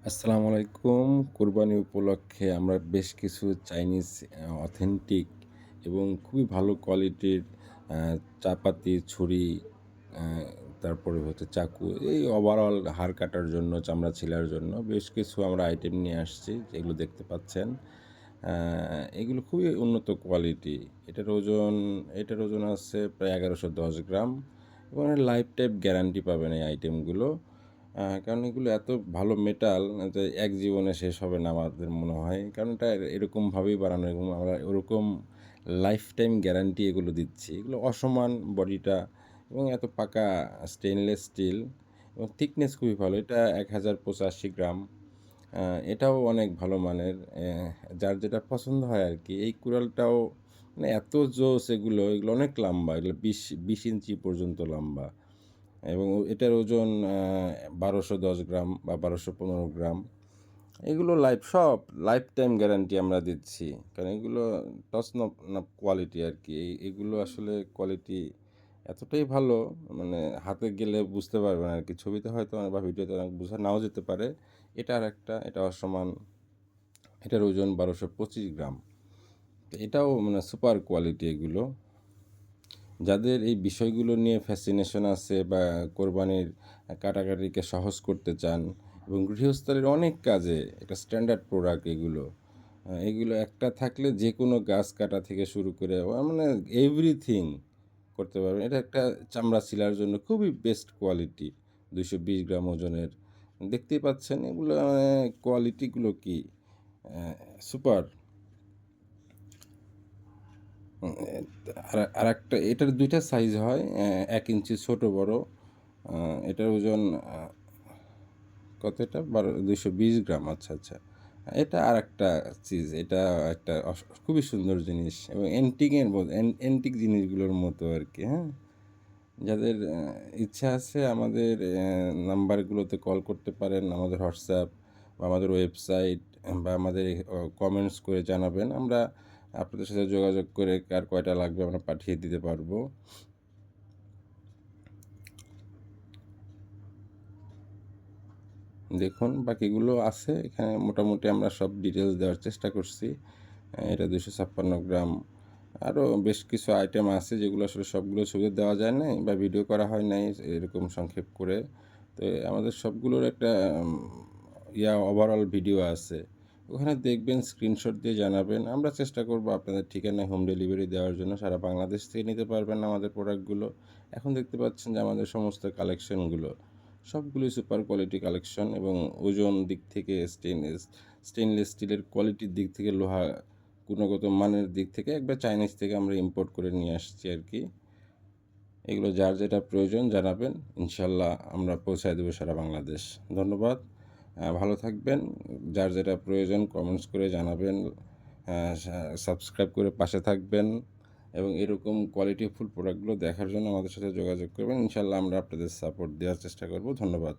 আসসালামু আলাইকুম। কোরবানি উপলক্ষে আমরা বেশ কিছু চাইনিজ অথেন্টিক এবং খুবই ভালো কোয়ালিটির আ চাপাতি, ছুরি, আ তারপরে হচ্ছে চাকু, এই ওভারঅল হাড় কাটার জন্য, চামড়া ছিলার জন্য বেশ কিছু আমরা আইটেম নিয়ে আসছি, যেগুলো দেখতে পাচ্ছেন। আ এগুলো খুবই উন্নত কোয়ালিটি। এটার ওজন আছে প্রায় ১১১০ গ্রাম এবং লাইফ টাইম গ্যারান্টি পাবেন এই আইটেমগুলো। কারণ এগুলো এত ভালো মেটাল যে এক জীবনে শেষ হবে না আমাদের মনে হয়। কারণ এটা এরকমভাবেই বানানো এবং আমরা ওরকম লাইফ টাইম গ্যারান্টি এগুলো দিচ্ছি। এগুলো অসমান বডিটা এবং এত পাকা স্টেইনলেস স্টিল এবং থিকনেস খুবই ভালো। এটা ১,০৮৫ গ্রাম। আ এটাও অনেক ভালো মানের। যার যেটা পছন্দ হয় আরকি। এই কুড়ালটাও মানে এত জোস এগুলো অনেক লম্বা। এগুলো ২০ ইঞ্চি পর্যন্ত লম্বা। এবং এটার ওজন ১২১০ গ্রাম বা ১২১৫ গ্রাম। এগুলো সব লাইফ টাইম গ্যারান্টি আমরা দিচ্ছি। কারণ এগুলো টস নব কোয়ালিটি আরকি। এগুলো আসলে কোয়ালিটি এতটাই ভালো, মানে হাতে গেলে বুঝতে পারবেন আরকি। ছবিতে হয়তো বা ভিডিওতে অনেক বোঝা নাও যেতে পারে। এটা আরেকটা, এটা অসমান। এটার ওজন ১২২৫ গ্রাম। তো এটাও মানে সুপার কোয়ালিটি এগুলো। যাদের এই বিষয়গুলো নিয়ে ফ্যাসিনেশন আছে বা কোরবানির কাটাকাটিকে সহজ করতে চান এবং গৃহস্থলীর অনেক কাজে এটা স্ট্যান্ডার্ড প্রোডাক্ট এগুলো। এগুলো একটা থাকলে যেকোনো গাছ কাটা থেকে শুরু করে মানে এভরিথিং করতে পারবেন। এটা একটা চামড়া ছিলার জন্য খুবই বেস্ট কোয়ালিটি। ২২০ গ্রাম ওজনের। দেখতেই পাচ্ছেন এগুলো মানে কোয়ালিটিগুলো কি সুপার! হুম, আরেকটা এটার ২ টা সাইজ হয়। ১ ইঞ্চি ছোট বড়। আ এটার ওজন কত এটা? ২২০ গ্রাম। আচ্ছা, আচ্ছা। এটা আরেকটা চিজ। এটা একটা খুবই সুন্দর জিনিস এবং অ্যান্টিক জিনিসগুলোর মতো আরকি, হ্যাঁ? যাদের ইচ্ছা আছে আমাদের নাম্বারগুলোতে কল করতে পারেন, আমাদের হোয়াটসঅ্যাপ বা আমাদের ওয়েবসাইট বা আমাদের কমেন্টস করে জানাবেন। আমরা আপনাদের সাথে যোগাযোগ করে কার কয়টা লাগবে আমরা পাঠিয়ে দিতে পারবো। দেখুন বাকিগুলো আছে এখানে, মোটামুটি আমরা সব ডিটেইলস দেওয়ার চেষ্টা করছি। এটা ২৫৬ গ্রাম। আরও বেশ কিছু আইটেম আছে যেগুলো আসলে সবগুলো ছবি দেওয়া যায় নাই বা ভিডিও করা হয় নাই এরকম সংক্ষেপ করে। তো আমাদের সবগুলোর একটা ওভারঅল ভিডিও আছে। ওখানে দেখবেন, স্ক্রিনশট দিয়ে জানাবেন। আমরা চেষ্টা করব আপনাদের ঠিকানায় হোম ডেলিভারি দেওয়ার জন্য। সারা বাংলাদেশ থেকে নিতে পারবেন আমাদের প্রোডাক্টগুলো। এখন দেখতে পাচ্ছেন যে আমাদের সমস্ত কালেকশনগুলো সবগুলোই সুপার কোয়ালিটি কালেকশন এবং ওজন দিক থেকে স্টেইনলেস স্টিলের কোয়ালিটির দিক থেকে, লোহা গুণগত মানের দিক থেকে একবার চাইনিজ থেকে আমরা ইম্পোর্ট করে নিয়ে আসছি আরকি। এগুলো যার যেটা প্রয়োজন জানাবেন। ইনশাআল্লাহ আমরা পৌঁছায় দেব সারা বাংলাদেশ। ধন্যবাদ। ভালো থাকবেন। যার যেটা প্রয়োজন কমেন্টস করে জানাবেন। সাবস্ক্রাইব করে পাশে থাকবেন এবং এরকম কোয়ালিটিফুল প্রোডাক্টগুলো দেখার জন্য আমাদের সাথে যোগাযোগ করবেন। ইনশাআল্লাহ আমরা আপনাদের সাপোর্ট দেওয়ার চেষ্টা করব। ধন্যবাদ।